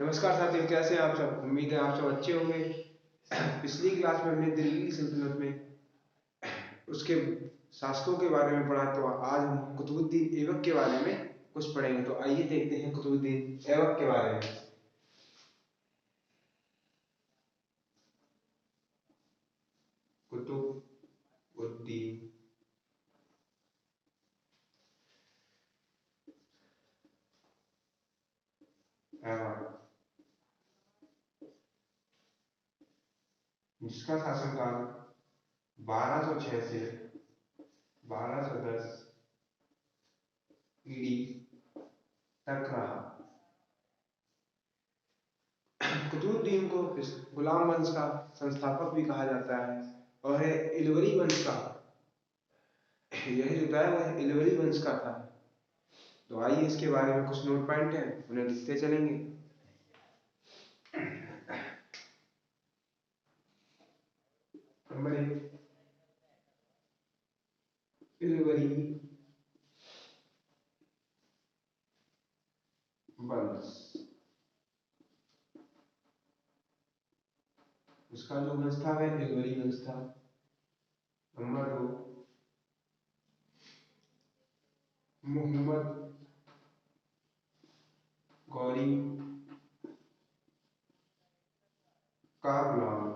नमस्कार साथियों, कैसे हैं आप सब। उम्मीद है आप सब अच्छे होंगे। पिछली क्लास में हमने दिल्ली सल्तनत में उसके शासकों के बारे में पढ़ा, तो आज हम कुतुबुद्दीन ऐबक के बारे में कुछ पढ़ेंगे। तो आइए देखते हैं कुतुबुद्दीन ऐबक के बारे में। कुतुबुद्दीन ऐबक, जिसका शासनकाल 1206 से 1210 ईडी तक रहा। कुतुबुद्दीन को गुलाम वंश का संस्थापक भी कहा जाता है और है इलवरी वंश का। यह जो था वह इलवरी वंश का था। तो आइए इसके बारे में कुछ नोट पॉइंट हैं, उन्हें लिखते चलेंगे। नंबर एक, इलवरी वंश। उसका जो वंश था वह इलवरी वंश था। नंबर दो, मोहम्मद गौरी का गुलाम।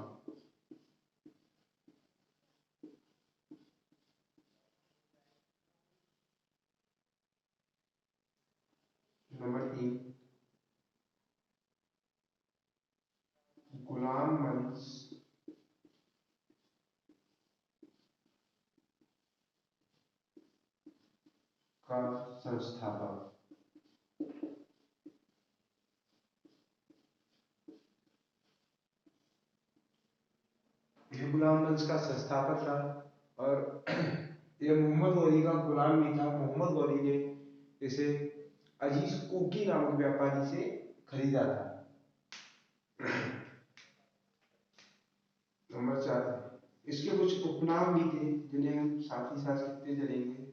नंबर तीन, गुलाम वंश का संस्थापक। यह गुलाम वंश का संस्थापक था और यह मोहम्मद गौरी का गुलाम भी था। मोहम्मद गौरी ने इसे अजीज कुकी नामक व्यापारी से खरीदा था। नंबर चार, इसके कुछ उपनाम भी थे जिन्हें हम साथ ही साथ लिखते चलेंगे।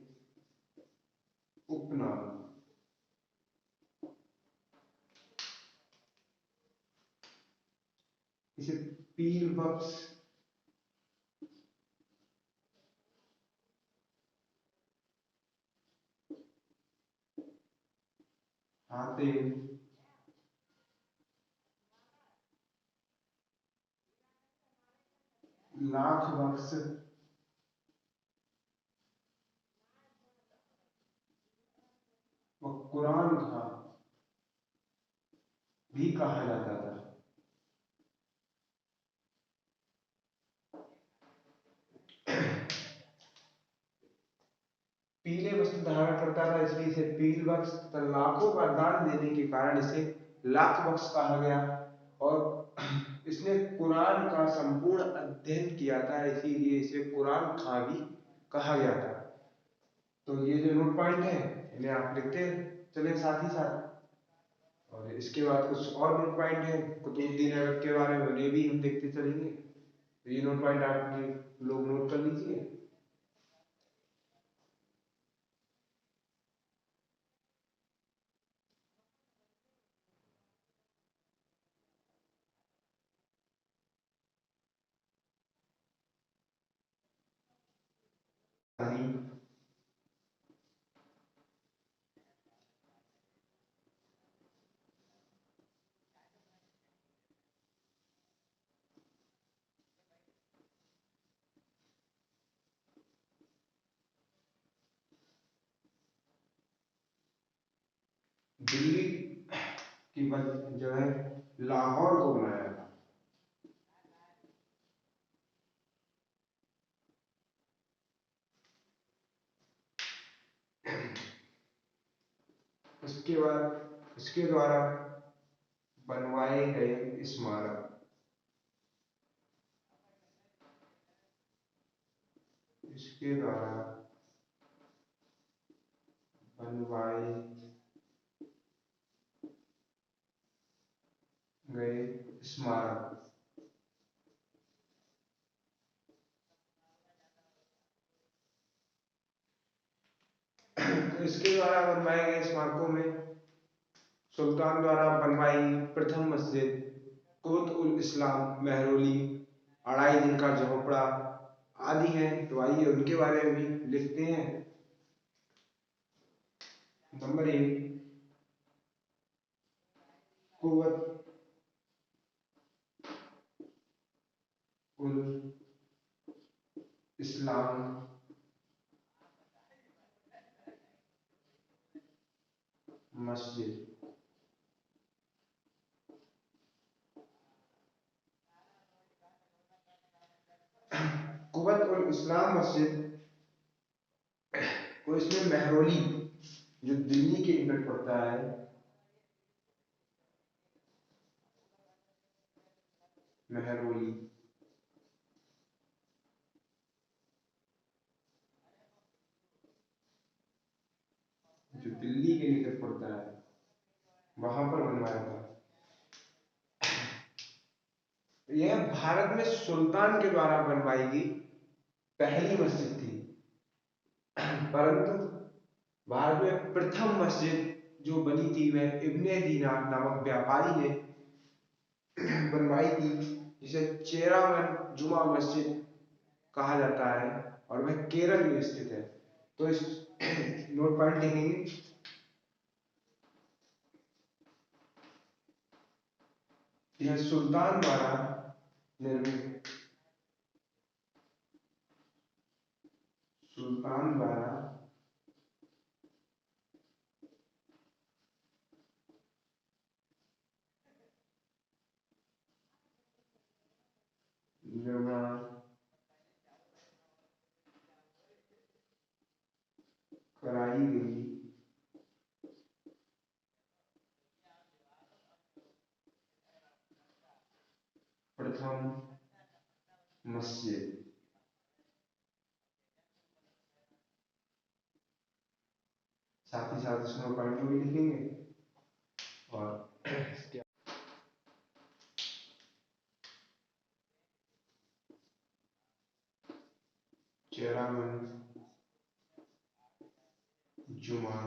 उपनाम, इसे पीर बख्श, हातिम, लाख बख्श व कुरान खां भी कहा जाता था। पीले वस्त्र धारण करता था इसलिए इसे पील बख्श, तथा लाखों का दान देने के कारण इसे लाख बख्श कहा गया। और इसने कुरान का संपूर्ण अध्ययन किया था, इसीलिए इसे कुरान खां भी कहा गया था। तो ये जो नोट पॉइंट है इन्हें आप लिखते चले साथ ही साथ। और इसके बाद कुछ और नोट पॉइंट है कुतुबुद्दीन ऐबक के बारे में, उन्हें भी हम देखते चलेंगे। तो ये नोट पॉइंट आप लोग नोट कर लीजिए। दिल्ली की जो है लाहौर को बनाया था। इसके बाद इसके द्वारा बनवाए गए स्मारक, इसके द्वारा बनवाए गए स्मारक, तो इसके द्वारा बनवाए गए स्मारकों में सुल्तान द्वारा बनवाई प्रथम मस्जिद, कुत उल इस्लाम महरौली, अढ़ाई दिन का झोपड़ा आदि हैं। तो आइए उनके बारे में भी लिखते हैं। नंबर 1, कुवत उल इस्लाम मस्जिद। कुवत उल इस्लाम मस्जिद को इसमें महरौली, जो दिल्ली के निकट पड़ता है, महरौली, जो दिल्ली के निकट पड़ता है, वहां पर बनवाया था। यह भारत में सुल्तान के द्वारा बनवाई गई पहली मस्जिद थी, परंतु भारत में प्रथम मस्जिद जो बनी थी वह इब्ने दीनार नामक व्यापारी ने बनवाई थी, जिसे चेरामन जुमा मस्जिद कहा जाता है और वह केरल में स्थित है। तो इस नोट पॉइंट लिखेंगे। यह सुल्तान द्वारा निर्मित, सुल्तान द्वारा निर्माण कराई गई प्रथम मस्जिद। साथ ही साथ इसमें पॉइंट भी लिखेंगे और चेरामन जुमा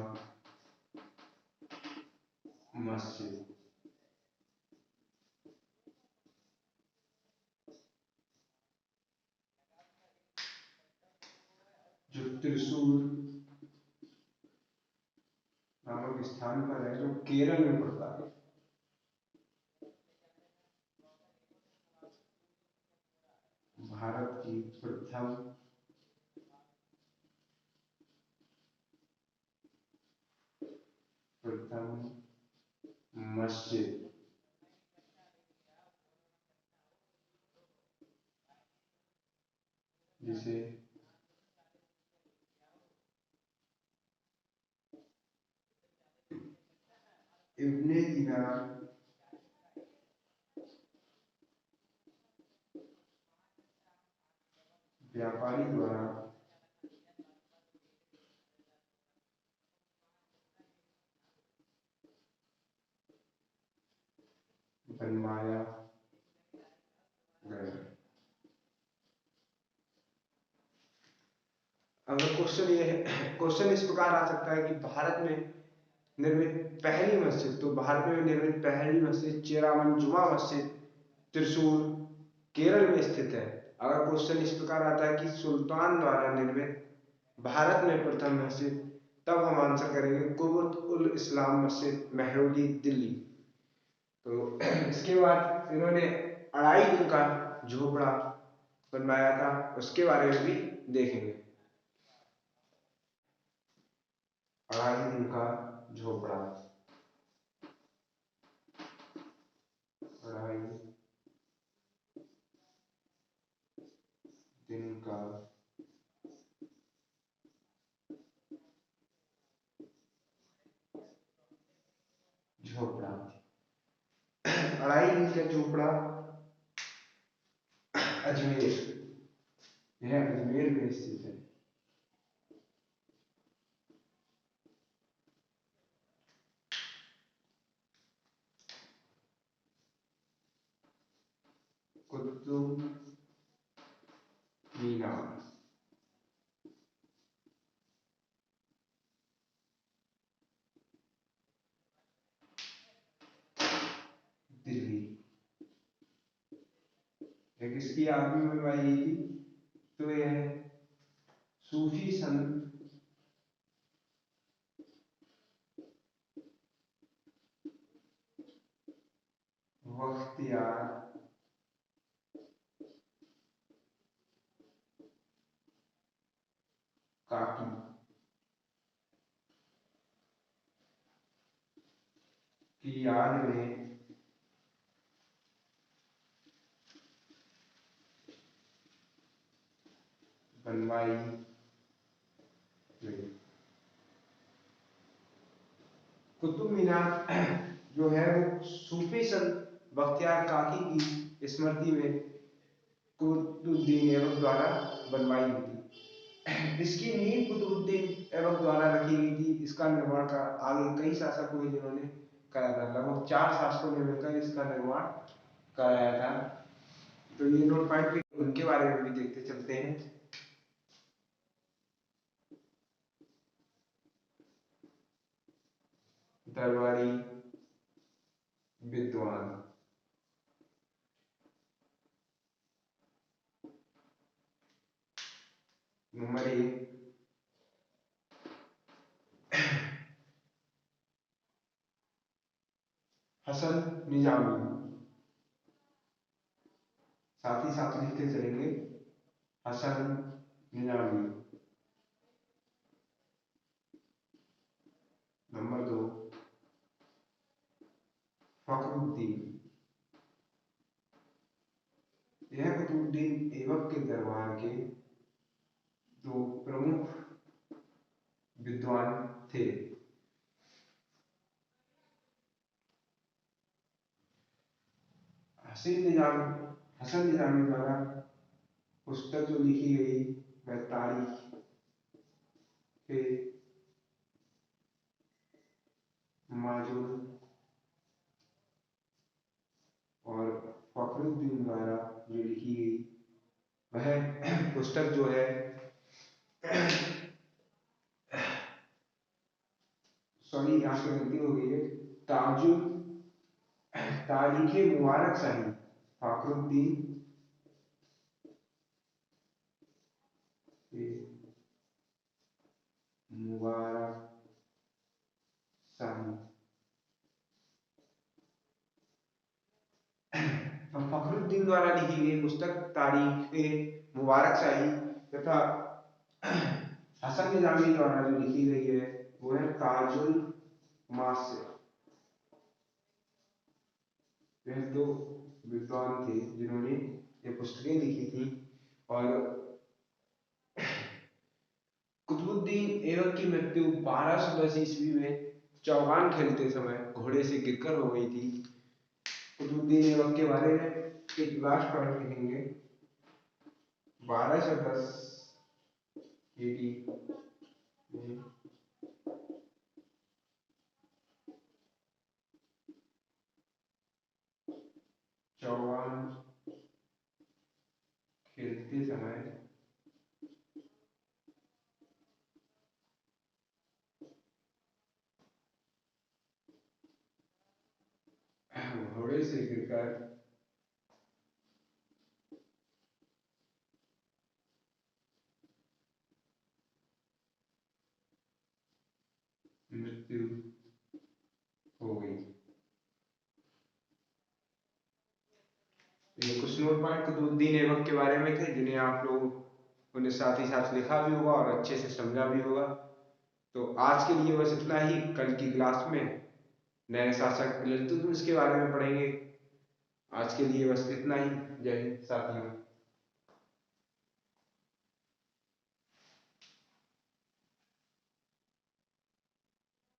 मस्जिद, जो त्रिशूर नामक स्थान पर है, जो केरल में पड़ता है। भारत की प्रथम मस्जिद, जिसे इब्ने दीनार व्यापारी द्वारा बनवाया गया। अगर क्वेश्चन इस प्रकार आ सकता है कि भारत में निर्मित पहली मस्जिद, तो भारत में निर्मित पहली मस्जिद चेरामन जुमा मस्जिद त्रिशूर केरल में स्थित है। अगर क्वेश्चन इस प्रकार आता है कि सुल्तान द्वारा निर्मित भारत में प्रथम मस्जिद, तब हम आंसर करेंगे कुबुत उल इस्लाम मस्जिद महरौली दिल्ली। तो इसके बाद इन्होंने अढ़ाई दिन का झोपड़ा बनवाया था, उसके बारे में भी देखेंगे। अढ़ाई दिन का झोपड़ा, अढ़ाई दिन का झोपड़ा। अढ़ाई दिन का झोपड़ा अजमेर, यह अजमेर में स्थित है। कुतुब मीनार, एक इसकी आर्मी बनवाई गई थी। तो यह सूफी संत बख्तियार काकी की याद में बनवाई गई। कुतुब मीनार जो है वो सूफी संत बख्तियार काकी की स्मृति में कुतुबुद्दीन ऐबक द्वारा बनवाई गई थी। इसकी नींव कुतुबुद्दीन ऐबक द्वारा रखी गई थी। इसका निर्माण का आगे कई शासक हुए जिन्होंने कराया था, लगभग 4 शासकों ने मिलकर इसका निर्माण कराया था। तो ये नोट पॉइंट उनके बारे में भी देखते चलते हैं। दरबारी विद्वान। नंबर 1 हसन निजामी। साथ ही साथ लिखते चलेंगे हसन निजामी। नंबर 2 फखरुद्दीन। यह कुतुबुद्दीन ऐबक के दरबार के 2 प्रमुख विद्वान थे। हसन निजामी द्वारा पुस्तक जो लिखी गई वह तारीख पे मौजूद और फखरुद्दीन द्वारा जो लिखी गई वह पुस्तक जो है सॉरी यहाँ पे गलती हो गई है। ताजुल तारीख मुबारक शाही फखरुद्दीन मुबारक शाही। फखरुद्दीन द्वारा लिखी गई पुस्तक तारीख मुबारक शाही तथा हसन निजामी द्वारा जो लिखी गई है वो है ताजुल मासिर। वह 2 विद्वान थे जिन्होंने ये पुस्तकें लिखी थी। और कुतुबुद्दीन ऐबक की मृत्यु 1210 ईस्वी में चौगान खेलते समय घोड़े से गिरकर हो गई थी। कुतुबुद्दीन ऐबक के बारे में एक लास्ट पॉइंट लिखेंगे। 1210 AD में चौगान खेलते समय घोड़े से गिरकर मृत्यु हो गई। ये कुछ नोट पॉइंट कुतुबुद्दीन ऐबक के बारे में थे जिन्हें आप लोग उन्हें साथ ही साथ लिखा भी होगा और अच्छे से समझा भी होगा। तो आज के लिए बस इतना ही। कल की क्लास में नए शासक इल्तुतमिश के बारे में पढ़ेंगे। आज के लिए बस इतना ही। जय हिंद साथियों।